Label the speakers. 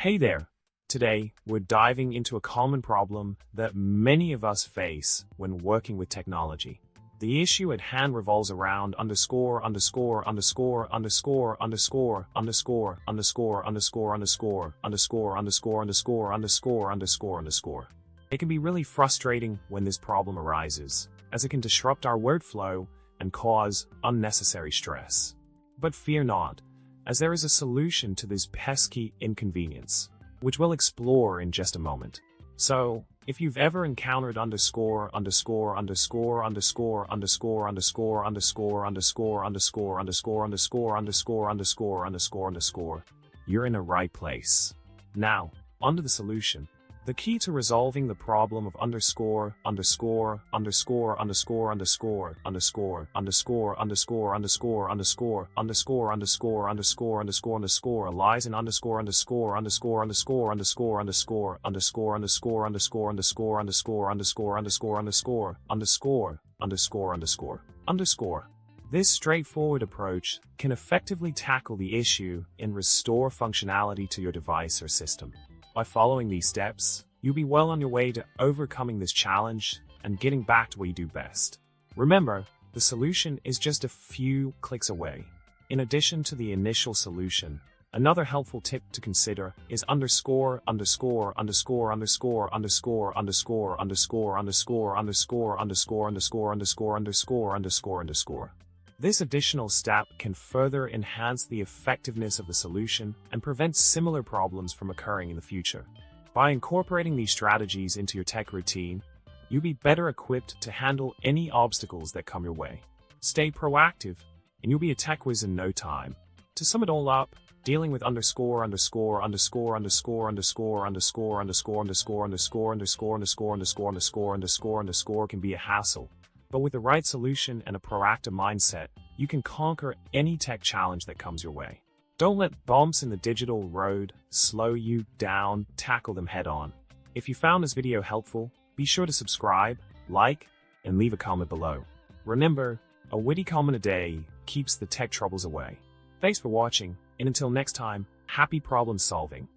Speaker 1: Hey there! Today, we're diving into a common problem that many of us face when working with technology. The issue at hand revolves around underscore. It can be really frustrating when this problem arises, as it can disrupt our word flow and cause unnecessary stress. But fear not, as there is a solution to this pesky inconvenience, which we'll explore in just a moment. So, if you've ever encountered underscore, you're in the right place. Now, onto the solution. The key to resolving the problem of underscore lies in underscore. This straightforward approach can effectively tackle the issue and restore functionality to your device or system. By following these steps, you'll be well on your way to overcoming this challenge and getting back to what you do best. Remember, the solution is just a few clicks away. In addition to the initial solution, another helpful tip to consider is underscore. This additional step can further enhance the effectiveness of the solution and prevent similar problems from occurring in the future. By incorporating these strategies into your tech routine, you'll be better equipped to handle any obstacles that come your way. Stay proactive, and you'll be a tech whiz in no time. To sum it all up, dealing with underscore can be a hassle. But with the right solution and a proactive mindset, you can conquer any tech challenge that comes your way. Don't let bumps in the digital road slow you down, tackle them head on. If you found this video helpful, be sure to subscribe, like, and leave a comment below. Remember, a witty comment a day keeps the tech troubles away. Thanks for watching, and until next time, happy problem solving.